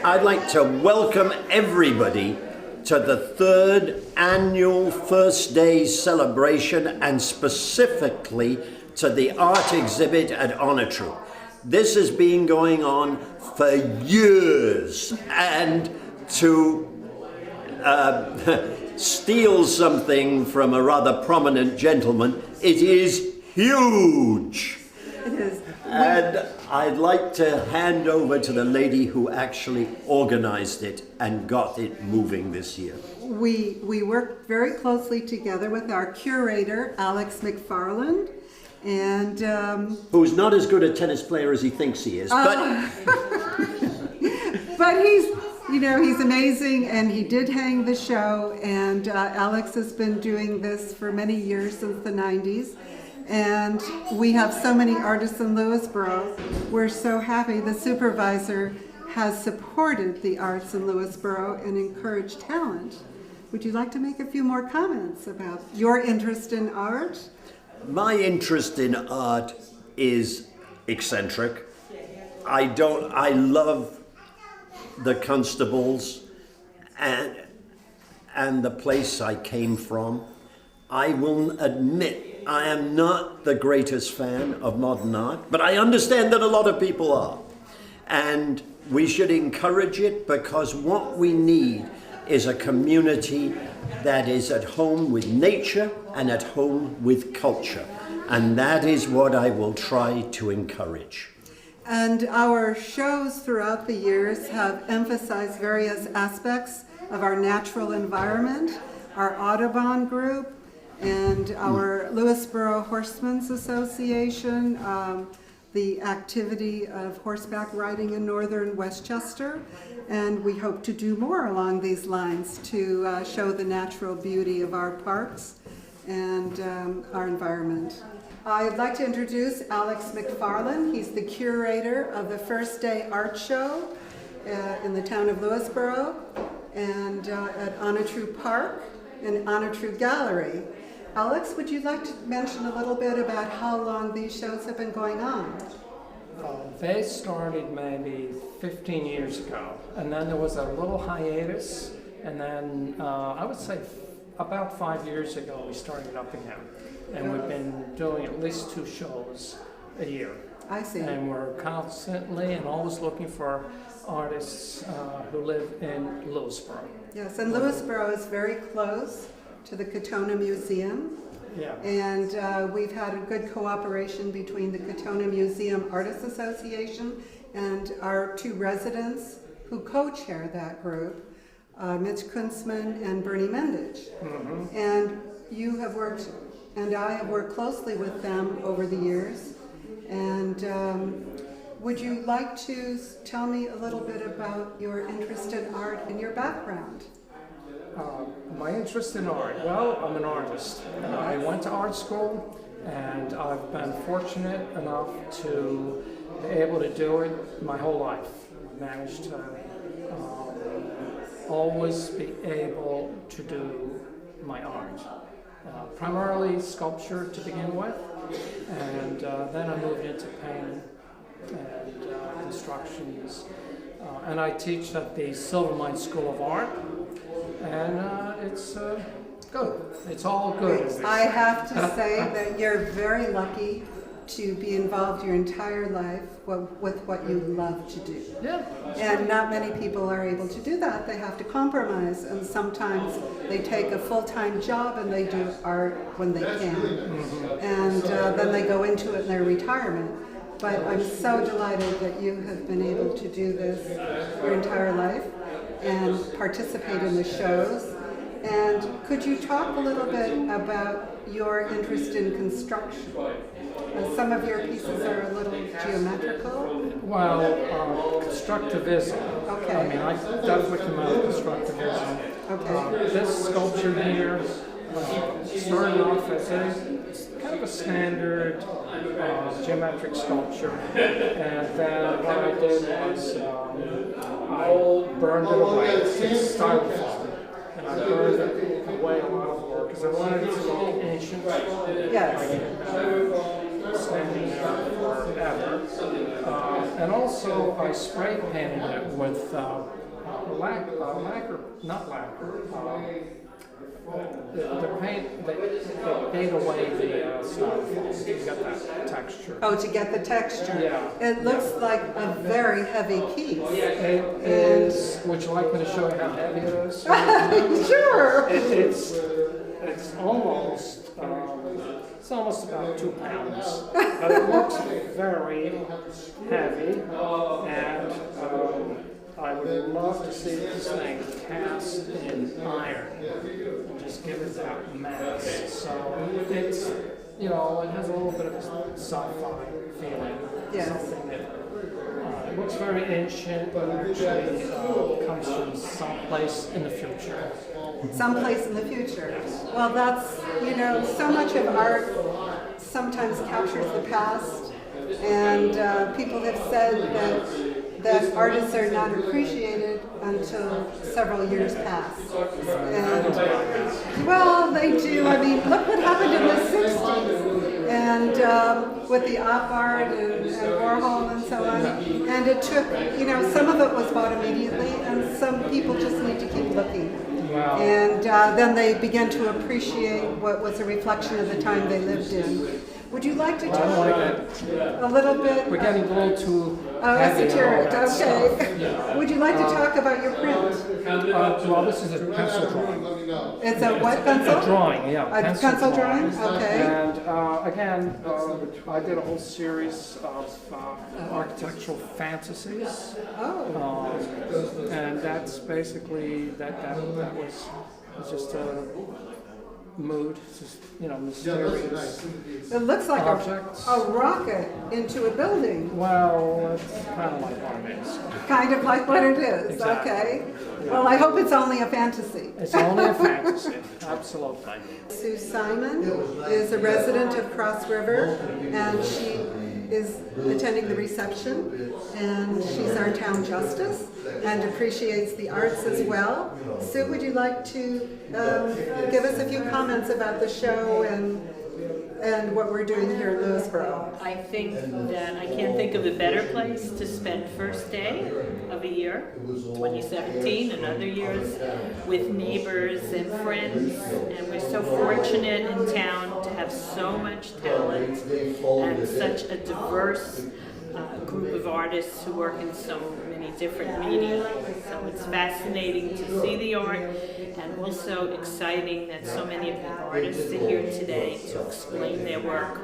I'd like to welcome everybody to the third annual First Day celebration and specifically to the art exhibit at Onatru. This has been going on for years, and to steal something from a rather prominent gentleman, it is huge. It is. And I'd like to hand over to the lady who actually organized it and got it moving this year. We worked very closely together with our curator, Alex McFarland, and Who's not as good a tennis player as he thinks he is, but he's amazing, and he did hang the show, and Alex has been doing this for many years, since the 90s. And we have so many artists in Lewisboro. We're so happy the supervisor has supported the arts in Lewisboro and encouraged talent. Would you like to make a few more comments about your interest in art? my interest in art is eccentric. I love the Constables and the place I came from. I will admit I am not the greatest fan of modern art, but I understand that a lot of people are. And we should encourage it, because what we need is a community that is at home with nature and at home with culture. And that is what I will try to encourage. And our shows throughout the years have emphasized various aspects of our natural environment, our Audubon group, and our Lewisboro Horsemen's Association, the activity of horseback riding in northern Westchester, and we hope to do more along these lines to show the natural beauty of our parks and our environment. I'd like to introduce Alex McFarland. He's the curator of the First Day Art Show in the town of Lewisboro and at Onatru Park and Onatru Gallery. Alex, would you like to mention a little bit about how long these shows have been going on? They started maybe 15 years ago, and then there was a little hiatus, and then I would say about 5 years ago we started up again, and we've been doing at least 2 shows a year. I see. And we're constantly and always looking for artists who live in Lewisboro. Yes, and Lewisboro is very close to the Katona Museum. Yeah. And we've had a good cooperation between the Katona Museum Artists Association and our 2 residents who co-chair that group, Mitch Kunzman and Bernie Mendich. Mm-hmm. And you have worked, and I have worked closely with them over the years. And would you like to tell me a little bit about your interest in art and your background? My interest in art, well, I'm an artist. I went to art school, and I've been fortunate enough to be able to do it my whole life. I managed to always be able to do my art. Primarily sculpture to begin with, and then I moved into painting and constructions. And I teach at the Silvermine School of Art. And it's good. It's all good. I have to say that you're very lucky to be involved your entire life with what you love to do. Yeah. And not many people are able to do that. They have to compromise, and sometimes they take a full-time job and they do art when they can. Mm-hmm. And then they go into it in their retirement. But I'm so delighted that you have been able to do this your entire life and participate in the shows. And could you talk a little bit about your interest in construction? Some of your pieces are a little geometrical. Well, constructivism. Okay. I mean, I definitely come out of constructivism. Okay. This sculpture here started off as kind of a standard geometric sculpture, and then what I did was I burned it away. It's styrofoam, and I burned it away a lot more because I wanted it to look ancient. Yes. Standing there forever. And also I spray painted it with not lacquer. The paint they ate away the styrofoam. You got that texture. Oh, to get the texture. Yeah. It looks like a very heavy piece. It is. Would you like me to show you how heavy it is? Sure. It's almost about 2 pounds, but it looks very heavy, and I would love to see this thing cast in iron and just give it that mass. So it's, it has a little bit of a sci-fi feeling. Yes. Something that it looks very ancient, but actually comes from someplace in the future. Someplace in the future. Well, that's, so much of art sometimes captures the past, and people have said that artists are not appreciated until several years pass. And, well, they do. I mean, look what happened in the 60s, and with the op art and Warhol and so on. And it took, some of it was bought immediately, and some people just need to keep looking. Wow. And then they began to appreciate what was a reflection of the time they lived in. Would you like to talk a little bit? We're getting a little too heavy. Esoteric, and all that okay. stuff, you know. Would you like to talk about your print? Well, this is a pencil drawing. It's a what pencil? A drawing, yeah. A pencil drawing? Okay. And again, I did a whole series of architectural fantasies. Oh. And that's basically, that was just a mood, just, mysterious. It looks like objects. a rocket into a building. Well, it's kind of like what it is. Kind of like what it is, Exactly. okay. Well, I hope it's only a fantasy. It's only a fantasy, absolutely. Sue Simon is a resident of Cross River, and she is attending the reception, and she's our town justice and appreciates the arts as well. Sue, would you like to give us a few comments about the show and what we're doing here in Lewisboro? I think that I can't think of a better place to spend first day of a year, 2017 and other years, with neighbors and friends. And we're so fortunate in town to have so much talent and such a diverse group of artists who work in so many different media. So it's fascinating to see the art, and also exciting that so many of the artists are here today to explain their work.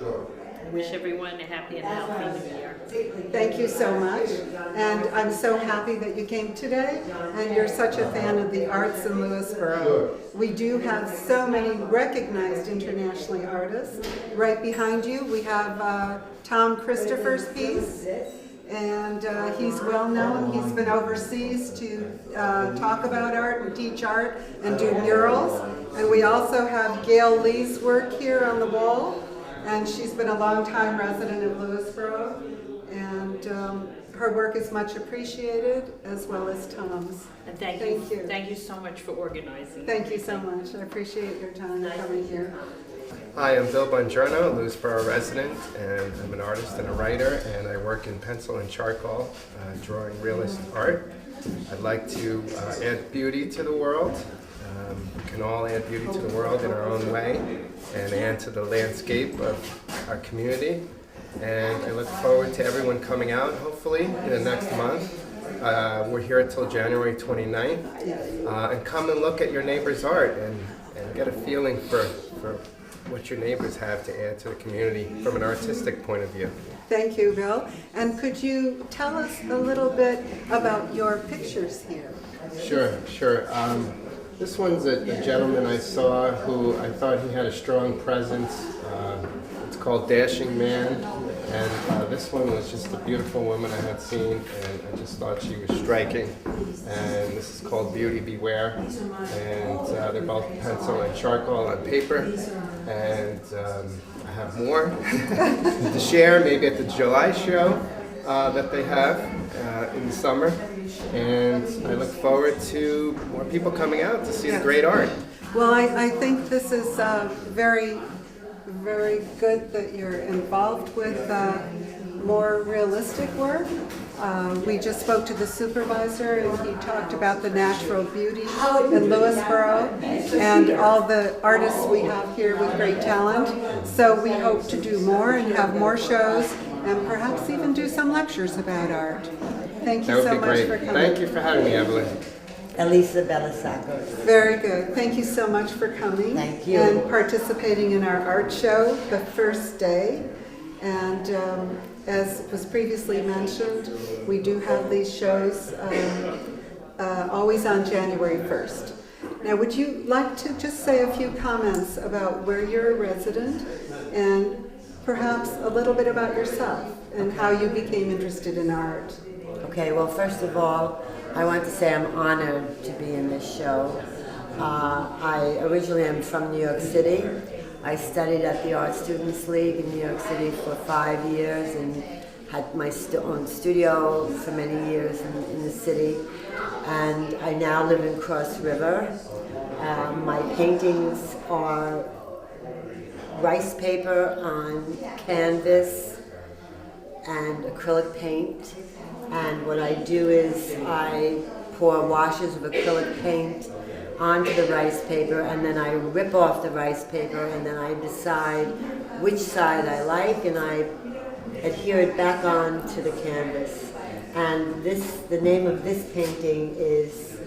I wish everyone a happy and healthy New Year. Thank you so much, and I'm so happy that you came today, and you're such a fan of the arts in Lewisboro. We do have so many recognized internationally artists. Right behind you, we have Tom Christopher's piece, and he's well known. He's been overseas to talk about art and teach art and do murals. And we also have Gail Lee's work here on the wall, and she's been a long-time resident of Lewisboro, and her work is much appreciated, as well as Tom's. And thank you so much for organizing. Thank you so much. I appreciate your time coming here. Hi, I'm Bill Bongiorno, Lewisboro resident, and I'm an artist and a writer, and I work in pencil and charcoal, drawing realist art. I'd like to add beauty to the world. We can all add beauty to the world in our own way and add to the landscape of our community. And I look forward to everyone coming out, hopefully, in the next month. We're here until January 29th. And come and look at your neighbor's art and get a feeling for what your neighbors have to add to the community from an artistic point of view. Thank you, Bill. And could you tell us a little bit about your pictures here? Sure. This one's a gentleman I saw who I thought he had a strong presence. It's called Dashing Man, and this one was just a beautiful woman I had seen, and I just thought she was striking. And this is called Beauty Beware, and they're both pencil and charcoal on paper. And I have more to share, maybe at the July show that they have in the summer. And I look forward to more people coming out to see the great art. Well, I think this is very, very good that you're involved with more realistic work. We just spoke to the supervisor and he talked about the natural beauty in Lewisboro and all the artists we have here with great talent. So we hope to do more and have more shows and perhaps even do some lectures about art. Thank That you would so be much great. for coming. Thank you for having me, Evelyn. Elisa Belasacos. Very good. Thank you so much for coming. Thank you. And participating in our art show, the first day. And as was previously mentioned, we do have these shows always on January 1st. Now, would you like to just say a few comments about where you're a resident and perhaps a little bit about yourself and how you became interested in art? Okay, well, first of all, I want to say I'm honored to be in this show. I originally am from New York City. I studied at the Art Students League in New York City for 5 years and had my own studio for many years in the city. And I now live in Cross River. My paintings are rice paper on canvas and acrylic paint. And what I do is I pour washes of acrylic paint onto the rice paper, and then I rip off the rice paper, and then I decide which side I like, and I adhere it back onto the canvas. And the name of this painting is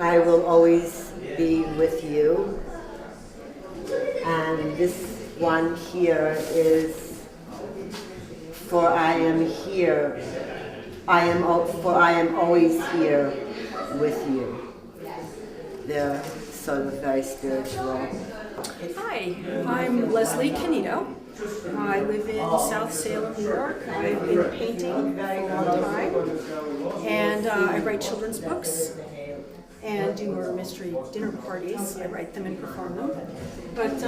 I Will Always Be With You. And this one here is For I Am Here. For I am always here with you. They're sort of very spiritual. Hi, I'm Leslie Canito. I live in South Salem, New York. I've been painting for a long time, and I write children's books and do murder mystery dinner parties. I write them and perform them. But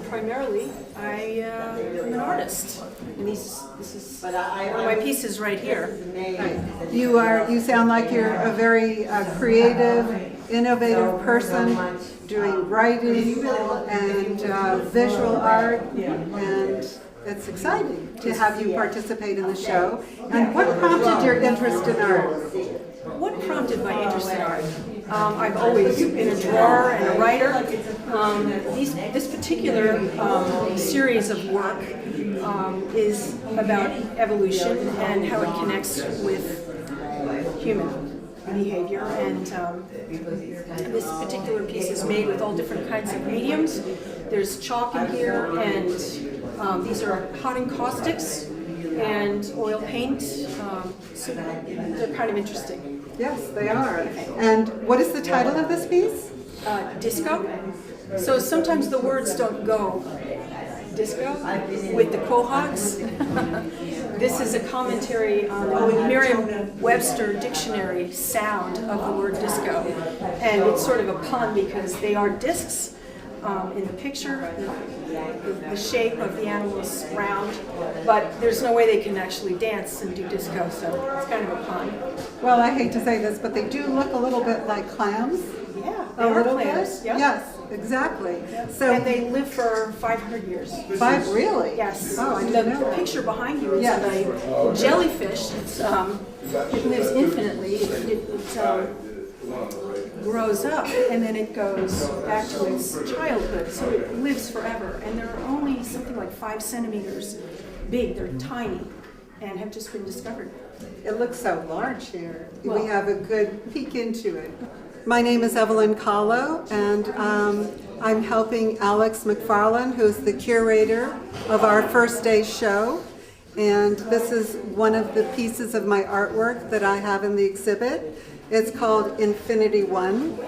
primarily, I am an artist. And this is one of my pieces right here. Right. You sound like you're a very creative, innovative person doing writing and visual art, and it's exciting to have you participate in the show. And what prompted your interest in art? What prompted my interest in art? I've always been a drawer and a writer. This particular series of work is about evolution and how it connects with human behavior. And this particular piece is made with all different kinds of mediums. There's chalk in here, and these are hot encaustics and oil paint. So they're kind of interesting. Yes, they are. And what is the title of this piece? Disco. So sometimes the words don't go disco with the quahogs. This is a commentary on the Merriam-Webster dictionary sound of the word disco. And it's sort of a pun because they are discs in the picture. The shape of the animal is round, but there's no way they can actually dance and do disco, so it's kind of a pun. Well, I hate to say this, but they do look a little bit like clams. Yeah, they A are little clams. bit? Yeah. Yes, exactly. So And they live for 500 years. really? Yes. Oh, I didn't know The that. picture behind you is Yes. of a jellyfish. It lives infinitely. It grows up and then it goes back to its childhood. So it lives forever. And they're only something like 5 centimeters big. They're tiny and have just been discovered. It looks so large here. We Well- have a good peek into it. My name is Evelyn Kahlo, and I'm helping Alex McFarland, who's the curator of our first day show. And this is one of the pieces of my artwork that I have in the exhibit. It's called Infinity One.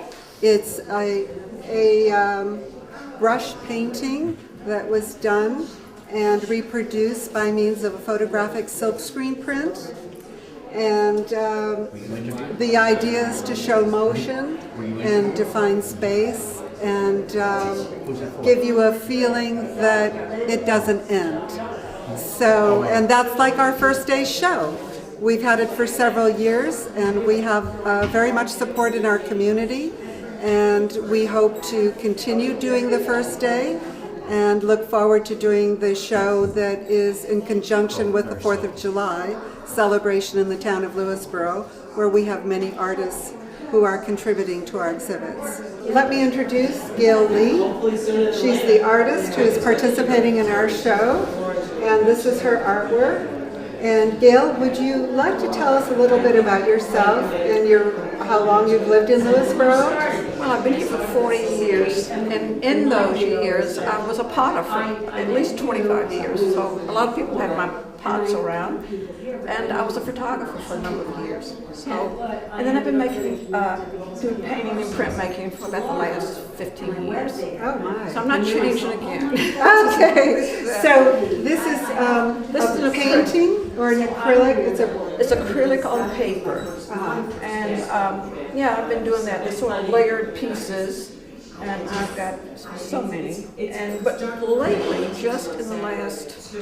It's a brush painting that was done and reproduced by means of a photographic silkscreen print. And the idea is to show motion and define space and give you a feeling that it doesn't end. So, and that's like our first day show. We've had it for several years, and we have very much support in our community, and we hope to continue doing the first day and look forward to doing the show that is in conjunction with the 4th of July celebration in the town of Lewisboro, where we have many artists who are contributing to our exhibits. Let me introduce Gail Lee. She's the artist who is participating in our show, and this is her artwork. And Gail, would you like to tell us a little bit about yourself and how long you've lived in Lewisboro? Well, I've been here for 40 years, and in those years, I was a potter for at least 25 years. So a lot of people had my pots around, and I was a photographer for a number of years. And then I've been doing painting and printmaking for about the last 15 years. Oh my. So I'm not changing again. Okay, so this is This is a an painting or an acrylic? It's acrylic on paper. And yeah, I've been doing that. They're sort of layered pieces, and I've got so many. But lately, just in the last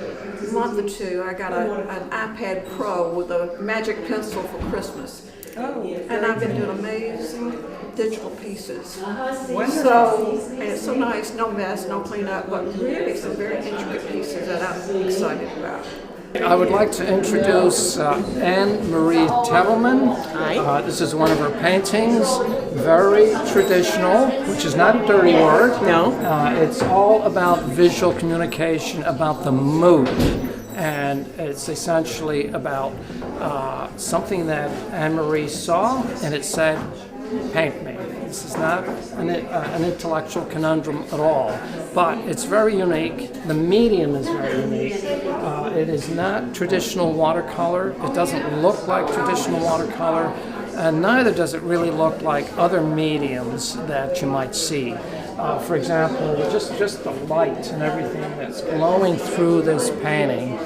month or two, I got an iPad Pro with a magic pencil for Christmas. And I've been doing amazing digital pieces. So, and it's so nice, no mess, no cleanup, but really some very intricate pieces that I'm excited about. I would like to introduce Anne Marie Tevelman. Hi. This is one of her paintings, very traditional, which is not a dirty word. No. It's all about visual communication, about the mood. And it's essentially about something that Anne Marie saw, and it said, paint me. This is not an intellectual conundrum at all, but it's very unique. The medium is very unique. It is not traditional watercolor. It doesn't look like traditional watercolor, and neither does it really look like other mediums that you might see. For example, just the light and everything that's glowing through this painting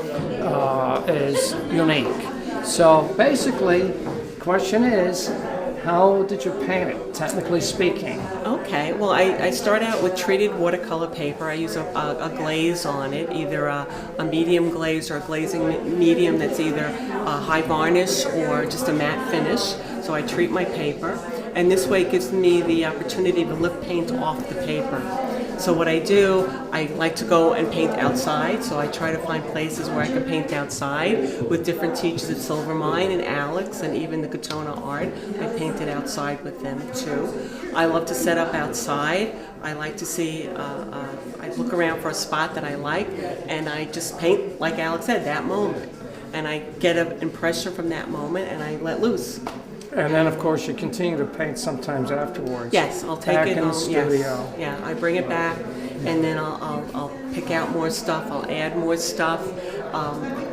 is unique. So basically, the question is, how did you paint it, technically speaking? Okay, well, I start out with treated watercolor paper. I use a glaze on it, either a medium glaze or a glazing medium that's either a high varnish or just a matte finish. So I treat my paper, and this way it gives me the opportunity to lift paint off the paper. So what I do, I like to go and paint outside, so I try to find places where I can paint outside with different teachers at Silvermine and Alex and even the Katona Art. I painted outside with them too. I love to set up outside. I like to see, I look around for a spot that I like, and I just paint, like Alex said, that moment. And I get an impression from that moment, and I let loose. And then, of course, you continue to paint sometimes afterwards. Yes, I'll take back it in the home. studio. Yes. Yeah, I bring it back, and then I'll pick out more stuff. I'll add more stuff,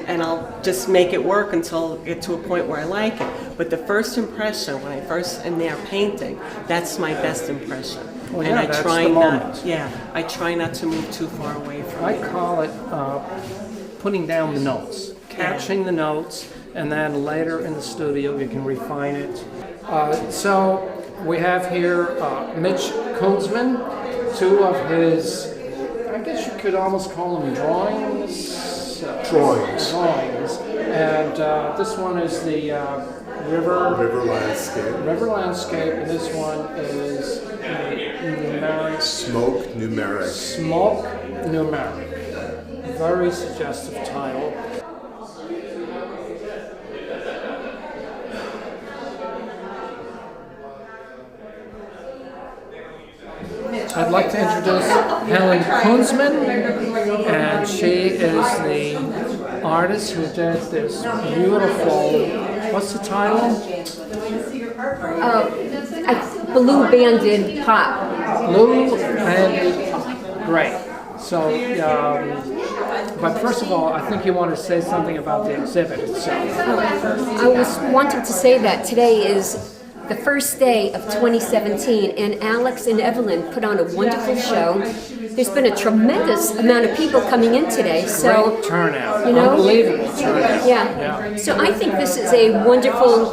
and I'll just make it work until I get to a point where I like it. But the first impression, when I first am there painting, that's my best impression. Well, and yeah, I that's try the not. moment. Yeah, I try not to move too far away from I it. call it putting down the notes, catching the notes, and then later in the studio you can refine it. So we have here Mitch Kunzman, two of his, I guess you could almost call them drawings. Drawings. And this one is the river landscape, and this one is numeric. Smoke numeric. Smoke numeric. Very suggestive title. I'd like to introduce Helen Kunzman, and she is the artist who did this beautiful, what's the title? Blue Banded Pop. Blue Banded Pop. Great. So, but first of all, I think you want to say something about the exhibit itself. I was wanting to say that today is the first day of 2017, and Alex and Evelyn put on a wonderful show. There's been a tremendous amount of people coming in today, so Great turnout. you know, Unbelievable turnout. yeah. So I think this is a wonderful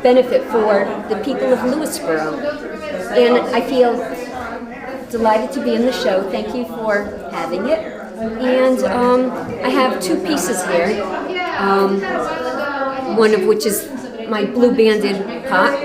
benefit for the people of Lewisboro, and I feel delighted to be in the show. Thank you for having it. And I have two pieces here, one of which is my blue banded pot.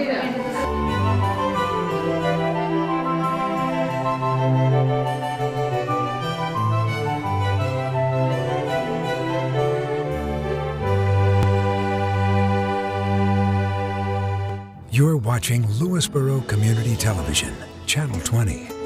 You're watching Lewisboro Community Television, Channel 20.